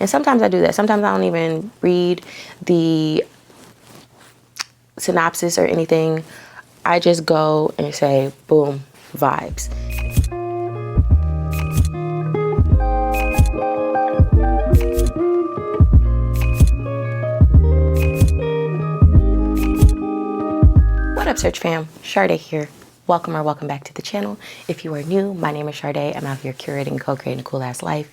And sometimes I do that. Sometimes I don't even read the synopsis or anything. I just go and say, boom, vibes. What up, Search fam? Sharde here. Welcome or welcome back to the channel. If you are new, my name is Sharde. I'm out here curating and co-creating a cool ass life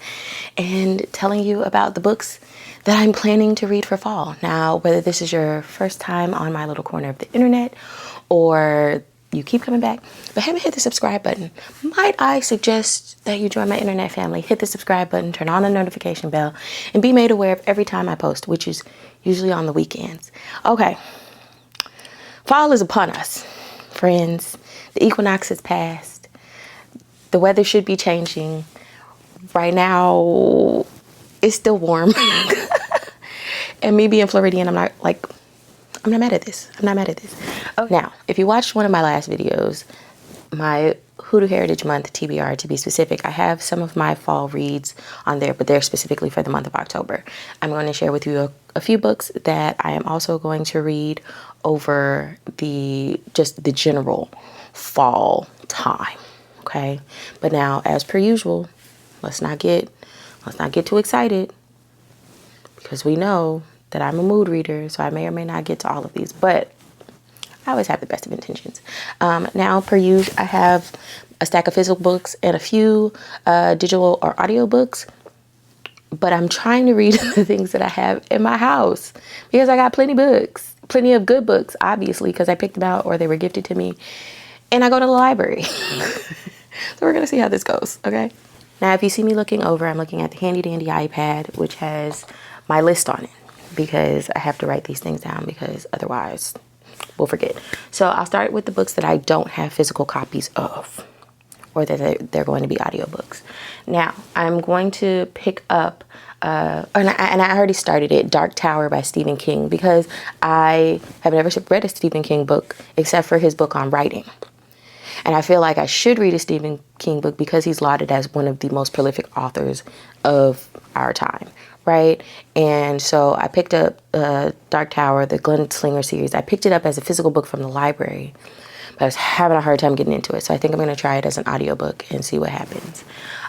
and telling you about the books that I'm planning to read for fall. Now, whether this is your first time on my little corner of the internet or you keep coming back but haven't hit the subscribe button, might I suggest that you join my internet family, hit the subscribe button, turn on the notification bell, and be made aware of every time I post, which is usually on the weekends. Okay, fall is upon us, friends. The equinox has passed. The weather should be changing. Right now, it's still warm. And me being Floridian, I'm not mad at this. I'm not mad at this. Oh, now, if you watched one of my last videos, my Hoodoo Heritage Month, TBR to be specific, I have some of my fall reads on there, but they're specifically for the month of October. I'm going to share with you a few books that I am also going to read over the general fall time. Okay, but now, as per usual, let's not get too excited, because we know that I'm a mood reader, so I may or may not get to all of these, but I always have the best of intentions. Now, per usual, I have a stack of physical books and a few digital or audio books, but I'm trying to read the things that I have in my house because I got plenty of good books, obviously, because I picked them out or they were gifted to me, and I go to the library. So we're gonna see how this goes, okay? Now, if you see me looking over, I'm looking at the handy dandy iPad, which has my list on it, because I have to write these things down because otherwise we'll forget. So I'll start with the books that I don't have physical copies of, or that they're going to be audiobooks. Now, I'm going to pick up, and I already started it, Dark Tower by Stephen King, because I have never read a Stephen King book except for his book on writing. And I feel like I should read a Stephen King book because he's lauded as one of the most prolific authors of our time, right? And so I picked up Dark Tower, the Gunslinger series. I picked it up as a physical book from the library, but I was having a hard time getting into it. So I think I'm going to try it as an audiobook and see what happens.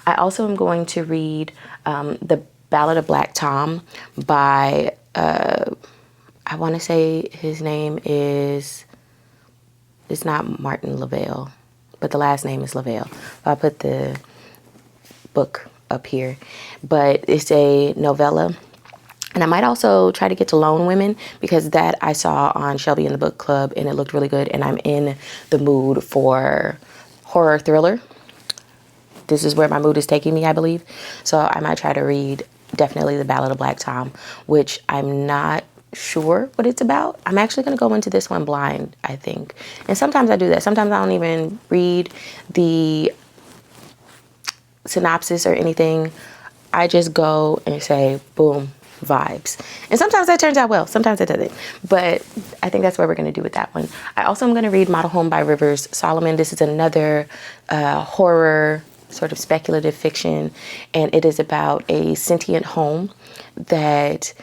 I also am going to read The Ballad of Black Tom by, I want to say his name is, it's not Martin Lavalle, but the last name is Lavalle. I'll put the book up here, but it's a novella. And I might also try to get to Lone Women, because that I saw on Shelby in the Book Club and it looked really good, and I'm in the mood for horror thriller. This is where my mood is taking me, I believe. So I might try to read definitely The Ballad of Black Tom, which I'm not sure what it's about. I'm actually going to go into this one blind, I think. And sometimes I do that. Sometimes I don't even read the synopsis or anything. I just go and say, boom, vibes. And sometimes that turns out well, sometimes it doesn't, but I think that's what we're going to do with that one. I also am going to read Model Home by Rivers Solomon. This is another horror sort of speculative fiction, and it is about a sentient home that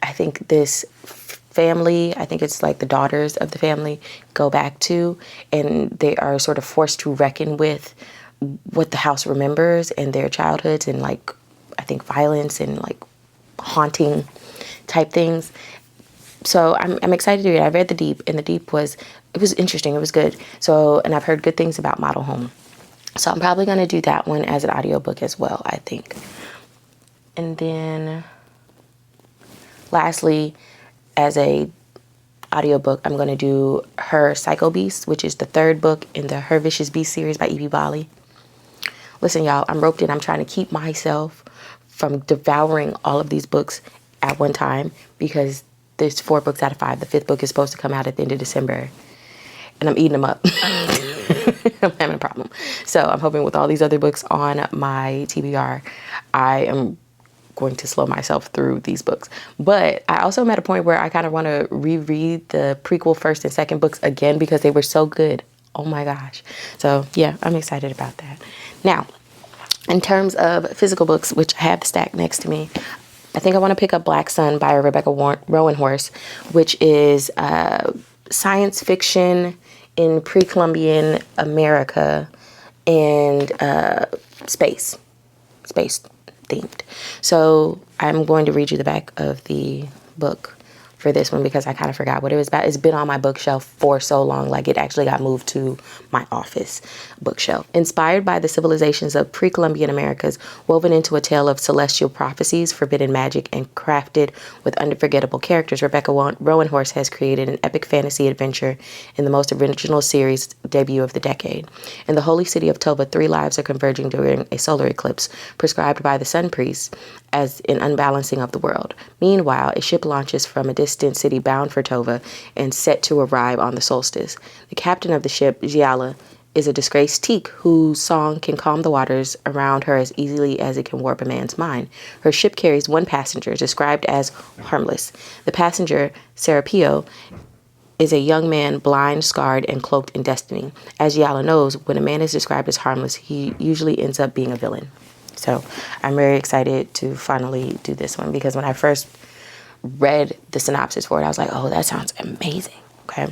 I think this family, I think it's like the daughters of the family, go back to, and they are sort of forced to reckon with what the house remembers and their childhoods, and like, I think violence and like haunting type things. So I'm excited to read it. I read The Deep, and The Deep was interesting. It was good. So, and I've heard good things about Model Home. So I'm probably going to do that one as an audiobook as well, I think. And then lastly, as a audiobook, I'm going to do Her Psycho Beast, which is the third book in the Her Vicious Beast series by Bali. Listen, y'all, I'm roped in. I'm trying to keep myself from devouring all of these books at one time, because there's 4 books out of 5. The 5th book is supposed to come out at the end of December, and I'm eating them up. I'm having a problem. So I'm hoping with all these other books on my TBR, I am going to slow myself through these books. But I also am at a point where I kind of want to reread the prequel first and second books again, because they were so good. Oh my gosh. So yeah, I'm excited about that. Now, In terms of physical books, which I have the stack next to me, I think I want to pick up Black Sun by Rebecca Rowanhorse, which is science fiction in pre-Columbian America and space themed. So I'm going to read you the back of the book for this one because I kind of forgot what it was about. It's been on my bookshelf for so long, like it actually got moved to my office bookshelf. Inspired by the civilizations of pre-Columbian Americas, woven into a tale of celestial prophecies, forbidden magic, and crafted with unforgettable characters, Rebecca Rowanhorse has created an epic fantasy adventure in the most original series debut of the decade. In the holy city of Tova, 3 lives are converging during a solar eclipse prescribed by the sun priest as an unbalancing of the world. Meanwhile, a ship launches from a distant city bound for Tova and set to arrive on the solstice. The captain of the ship, Giala, is a disgraced teak whose song can calm the waters around her as easily as it can warp a man's mind. Her ship carries 1 passenger, described as harmless. The passenger, Serapio, is a young man, blind, scarred, and cloaked in destiny. As Giala knows, when a man is described as harmless, he usually ends up being a villain. So I'm very excited to finally do this one because when I first read the synopsis for it, I was like, oh, that sounds amazing. Okay.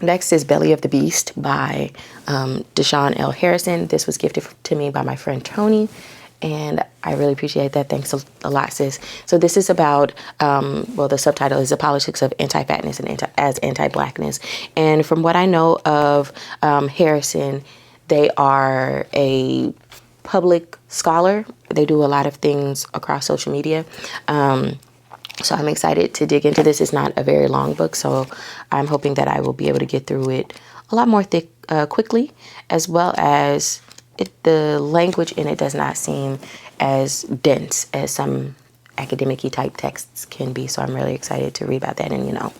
Next is Belly of the Beast by Deshaun L. Harrison. This was gifted to me by my friend Tony, and I really appreciate that. Thanks a lot, sis. So this is about, the subtitle is The Politics of Anti-Fatness and Anti-Blackness. And from what I know of Harrison, they are a public scholar. They do a lot of things across social media. So I'm excited to dig into this. It's not a very long book, so I'm hoping that I will be able to get through it a lot more quickly, as well as the language in it does not seem as dense as some academic-y type texts can be. So I'm really excited to read about that and,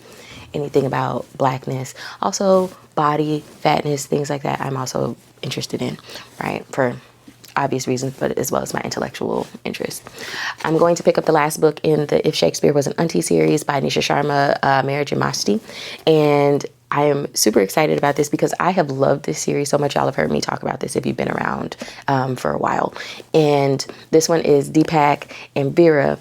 anything about Blackness. Also, body, fatness, things like that I'm also interested in, right, for obvious reasons, but as well as my intellectual interest. I'm going to pick up the last book in the If Shakespeare Was an Auntie series by Nisha Sharma, Marriage and Modesty. And I am super excited about this because I have loved this series so much. Y'all have heard me talk about this if you've been around for a while. And this one is Deepak and Vera.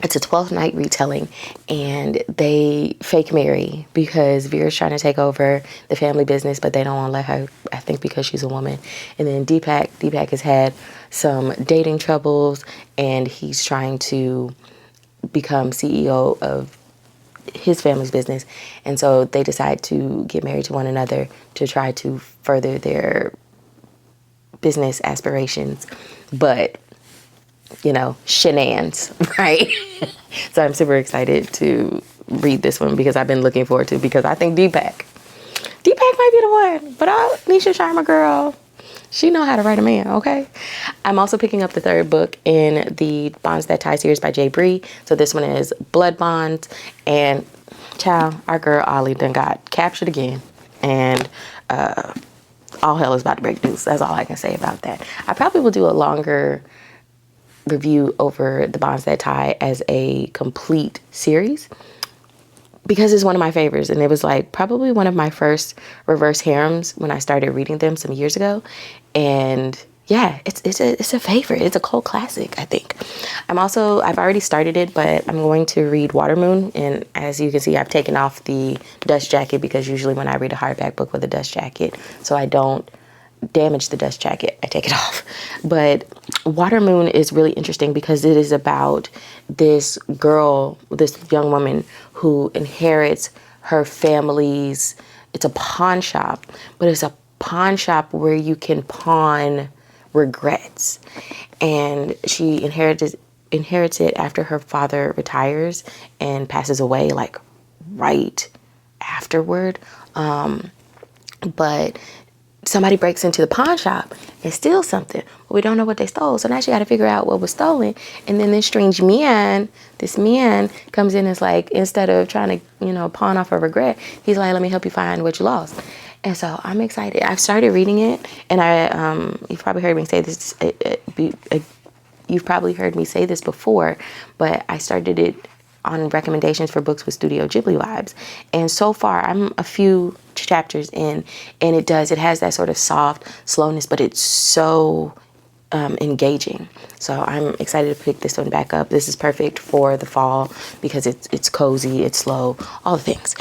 It's a 12th night retelling, and they fake marry because Vera's trying to take over the family business, but they don't want to let her, I think because she's a woman. And then Deepak has had some dating troubles, and he's trying to become CEO of his family's business. And so they decide to get married to one another to try to further their business aspirations. But shenanigans, right? So I'm super excited to read this one because I've been looking forward to it because I think Deepak might be the one. But Nisha Sharma girl, she know how to write a man, okay? I'm also picking up the 3rd book in the Bonds That Tie series by Bree. So this one is Blood Bonds, and child, our girl Ollie done got captured again, and all hell is about to break loose. That's all I can say about that. I probably will do a longer review over the Bonds That Tie as a complete series because it's one of my favorites, and it was like probably one of my first reverse harems when I started reading them some years ago. And yeah, it's a favorite. It's a cult classic, I think. I've already started it, but I'm going to read Watermoon, and as you can see, I've taken off the dust jacket because usually when I read a hardback book with a dust jacket, so I don't damage the dust jacket, I take it off. But Watermoon is really interesting because it is about this girl, this young woman who inherits her family's, it's a pawn shop, but it's a pawn shop where you can pawn regrets. And she inherits it after her father retires and passes away like right afterward. But somebody breaks into the pawn shop and steals something, but we don't know what they stole. So now she got to figure out what was stolen. And then this strange man, comes in and is like, instead of trying to, pawn off a regret, he's like, let me help you find what you lost. And so I'm excited. I've started reading it, and you've probably heard me say this. You've probably heard me say this before, but I started it on recommendations for books with Studio Ghibli vibes. And so far, I'm a few chapters in, and it has that sort of soft slowness, but it's so engaging. So I'm excited to pick this one back up. This is perfect for the fall because it's cozy, it's slow, all the things.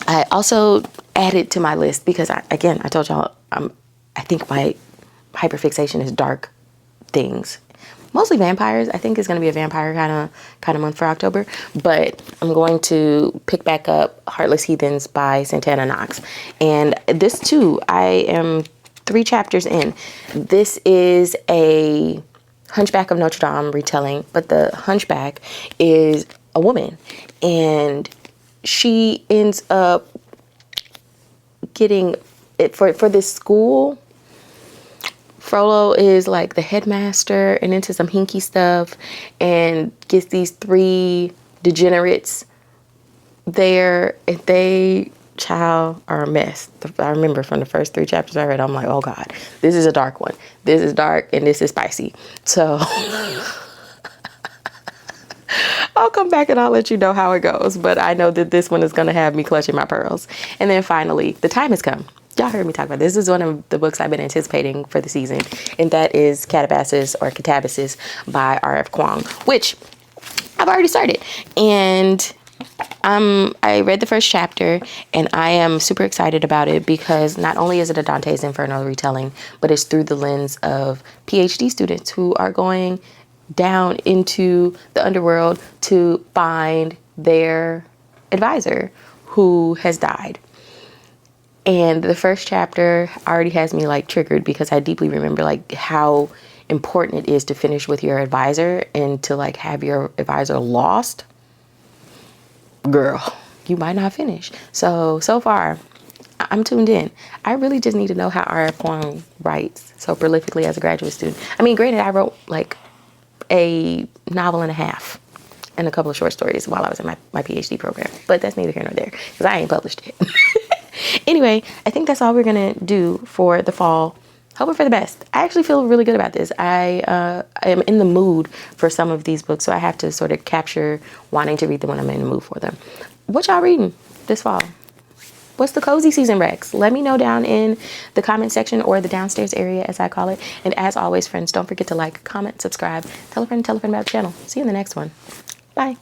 I also added to my list because I told y'all I think my hyperfixation is dark things, mostly vampires. I think it's going to be a vampire kind of month for October, but I'm going to pick back up Heartless Heathens by Santana Knox. And this too, I am 3 chapters in. This is a Hunchback of Notre Dame retelling, but the Hunchback is a woman, and she ends up getting it for this school. Frollo is like the headmaster and into some hinky stuff, and gets these 3 degenerates there, and they are a mess. I remember from the first 3 chapters I read, I'm like, oh God, this is a dark one. This is dark and this is spicy. So I'll come back and I'll let you know how it goes. But I know that this one is going to have me clutching my pearls. And then finally, the time has come. Y'all heard me talk about this. This is one of the books I've been anticipating for the season. And that is Katabasis or Katabasis by R.F. Kuang, which I've already started. And I read the first chapter and I am super excited about it because not only is it a Dante's Inferno retelling, but it's through the lens of PhD students who are going down into the underworld to find their advisor who has died. And the first chapter already has me like triggered because I deeply remember like how important it is to finish with your advisor, and to like have your advisor lost. Girl, you might not finish. So far, I'm tuned in. I really just need to know how R.F. Kuang writes so prolifically as a graduate student. I mean, granted, I wrote like a novel and a half and a couple of short stories while I was in my PhD program, but that's neither here nor there because I ain't published it. Anyway, I think that's all we're gonna do for the fall. Hoping for the best. I actually feel really good about this. I am in the mood for some of these books, so I have to sort of capture wanting to read them when I'm in the mood for them. What y'all reading this fall? What's the cozy season, Rex? Let me know down in the comment section, or the downstairs area as I call it. And as always, friends, don't forget to like, comment, subscribe, tell a friend about the channel. See you in the next one. Bye.